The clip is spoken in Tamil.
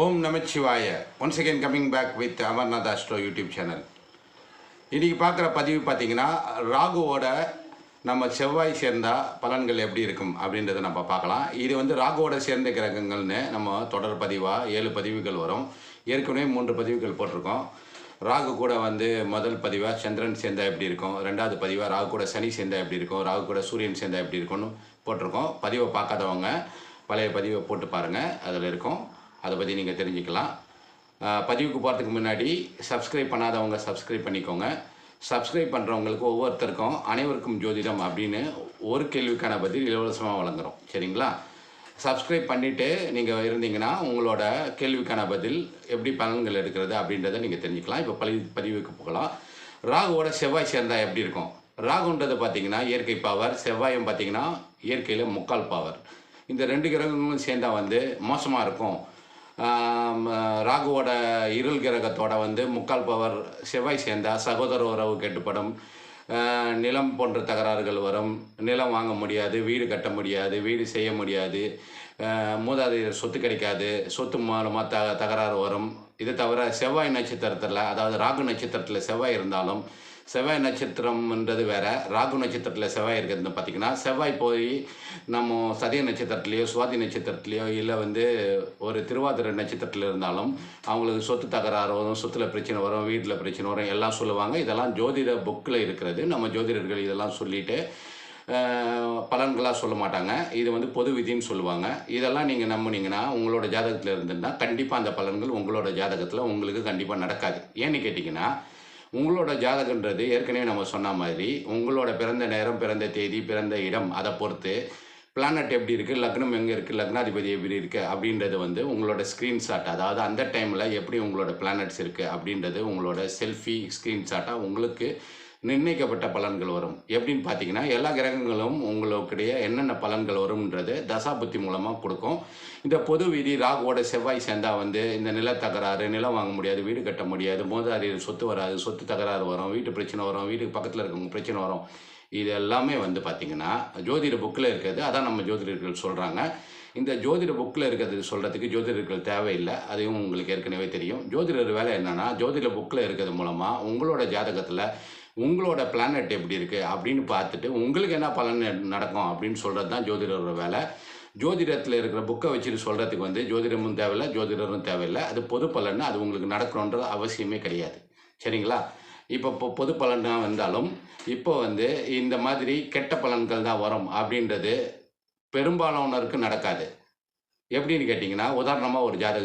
ஓம் நமச்சிவாய. Once again coming back with Amarnath astro YouTube channel. இன்றைக்கி பார்க்குற பதிவு பார்த்திங்கன்னா, ராகுவோட நம்ம செவ்வாய் சேர்ந்தால் பலன்கள் எப்படி இருக்கும் அப்படின்றத நம்ம பார்க்கலாம். இது வந்து ராகுவோட சேர்ந்த கிரகங்கள்னு நம்ம தொடர் பதிவாக 7 பதிவுகள் வரும். ஏற்கனவே 3 பதிவுகள் போட்டிருக்கோம். ராகு கூட வந்து முதல் பதிவாக சந்திரன் சேர்ந்தால் எப்படி இருக்கும், 2வது பதிவாக ராகு கூட சனி சேர்ந்தால் எப்படி இருக்கும், ராகு கூட சூரியன் சேர்ந்தால் எப்படி இருக்கும்னு போட்டிருக்கோம். பதிவை பார்க்காதவங்க பழைய பதிவை போட்டு பாருங்கள், அதில் இருக்கும். அதை பற்றி நீங்கள் தெரிஞ்சுக்கலாம். பதிவுக்கு போகிறதுக்கு முன்னாடி சப்ஸ்கிரைப் பண்ணாதவங்க சப்ஸ்கிரைப் பண்ணிக்கோங்க. சப்ஸ்கிரைப் பண்ணுறவங்களுக்கு ஒவ்வொருத்தருக்கும் அனைவருக்கும் ஜோதிடம் அப்படின்னு ஒரு கேள்விக்கான பதில் இலவசமாக வழங்குகிறோம். சரிங்களா? சப்ஸ்கிரைப் பண்ணிவிட்டு நீங்கள் இருந்தீங்கன்னா உங்களோட கேள்விக்கான பதில் எப்படி பலன்கள் எடுக்கிறது அப்படின்றத நீங்கள் தெரிஞ்சுக்கலாம். இப்போ பதிவுக்கு போகலாம். ராகுவோட செவ்வாய் சேர்ந்தால் எப்படி இருக்கும்? ராகுன்றது பார்த்திங்கன்னா இயற்கை பவர், செவ்வாயும் பார்த்திங்கன்னா இயற்கையில் முக்கால் பவர். இந்த 2 கிரகங்களும் சேர்ந்தால் வந்து மோசமாக இருக்கும். ராகுவோட இருள் கிரகத்தோட வந்து முக்கால் பவர் செவ்வாய் சேர்ந்தால் சகோதர உறவு கெட்டுப்படும், நிலம் போன்ற தகராறுகள் வரும், நிலம் வாங்க முடியாது, வீடு கட்ட முடியாது, வீடு செய்ய முடியாது, மூதாதையர் சொத்து கிடைக்காது, சொத்து மூலமாக தகராறு வரும். இது தவிர செவ்வாய் நட்சத்திரத்தில், அதாவது ராகு நட்சத்திரத்தில் செவ்வாய் இருந்தாலும், செவ்வாய் நட்சத்திரம்ன்றது வேறு, ராகு நட்சத்திரத்தில் செவ்வாய் இருக்கிறது பார்த்திங்கன்னா, செவ்வாய் போய் நம்ம சதய நட்சத்திரத்துலேயோ சுவாதி நட்சத்திரத்துலேயோ இல்லை வந்து ஒரு திருவாதிரை நட்சத்திரத்தில் இருந்தாலும் அவங்களுக்கு சொத்து தகராறு வரும், சொத்தில் பிரச்சனை வரும், வீட்டில் பிரச்சனை வரும், எல்லாம் சொல்லுவாங்க. இதெல்லாம் ஜோதிட புக்கில் இருக்கிறது. நம்ம ஜோதிடர்கள் இதெல்லாம் சொல்லிவிட்டு பலன்களாக சொல்ல மாட்டாங்க. இது வந்து பொது விதின்னு சொல்லுவாங்க. இதெல்லாம் நீங்கள் நம்பினீங்கன்னா உங்களோட ஜாதகத்தில் இருந்துன்னா கண்டிப்பாக அந்த பலன்கள் உங்களோட ஜாதகத்தில் உங்களுக்கு கண்டிப்பாக நடக்காது. ஏன்னு கேட்டிங்கன்னா, உங்களோட ஜாதகன்றது ஏற்கனவே நம்ம சொன்ன மாதிரி உங்களோட பிறந்த நேரம், பிறந்த தேதி, பிறந்த இடம், அதை பொறுத்து பிளானட் எப்படி இருக்குது, லக்னம் எங்கே இருக்குது, லக்னாதிபதி எப்படி இருக்குது அப்படின்றது வந்து உங்களோட ஸ்க்ரீன்ஷாட், அதாவது அந்த டைமில் எப்படி உங்களோட பிளானட்ஸ் இருக்குது அப்படின்றது உங்களோட செல்ஃபி ஸ்க்ரீன்ஷாட்டாக உங்களுக்கு நிர்ணயிக்கப்பட்ட பலன்கள் வரும். எப்படின்னு பார்த்தீங்கன்னா, எல்லா கிரகங்களும் உங்களுடைய என்னென்ன பலன்கள் வரும்ன்றது தசாபுத்தி மூலமாக கொடுக்கும். இந்த பொது விதி ராகுவோட செவ்வாய் சேர்ந்தால் வந்து இந்த நிலத்தகராறு, நிலம் வாங்க முடியாது, வீடு கட்ட முடியாது, மூதாதையர் சொத்து வராது, சொத்து தகராறு வரும், வீட்டு பிரச்சனை வரும், வீட்டுக்கு பக்கத்தில் இருக்கவங்க பிரச்சனை வரும். இது எல்லாமே வந்து பார்த்திங்கன்னா ஜோதிட புக்கில் இருக்கிறது. அதான் நம்ம ஜோதிடர்கள் சொல்கிறாங்க. இந்த ஜோதிட புக்கில் இருக்கிறது சொல்கிறதுக்கு ஜோதிடர்கள் தேவையில்லை. அதையும் உங்களுக்கு ஏற்கனவே தெரியும். ஜோதிடர் வேலை என்னென்னா, ஜோதிட புக்கில் இருக்கிறது மூலமாக உங்களோட ஜாதகத்தில் உங்களோட பிளானட் எப்படி இருக்குது அப்படின்னு பார்த்துட்டு உங்களுக்கு என்ன பலன் நடக்கும் அப்படின்னு சொல்கிறது தான் ஜோதிடரோட வேலை. ஜோதிடத்தில் இருக்கிற புக்கை வச்சுட்டு சொல்கிறதுக்கு வந்து ஜோதிடமும் தேவையில்லை, ஜோதிடரும் தேவையில்லை. அது பொது பலன், அது உங்களுக்கு நடக்கணுன்றது அவசியமே கிடையாது. சரிங்களா? இப்போ பொது பலனாக வந்தாலும் இப்போ வந்து இந்த மாதிரி கெட்ட பலன்கள் தான் வரும் அப்படின்றது பெரும்பாலானோருக்கு நடக்காது. எப்படின்னு கேட்டிங்கன்னா, உதாரணமாக ஒரு ஜாதகம்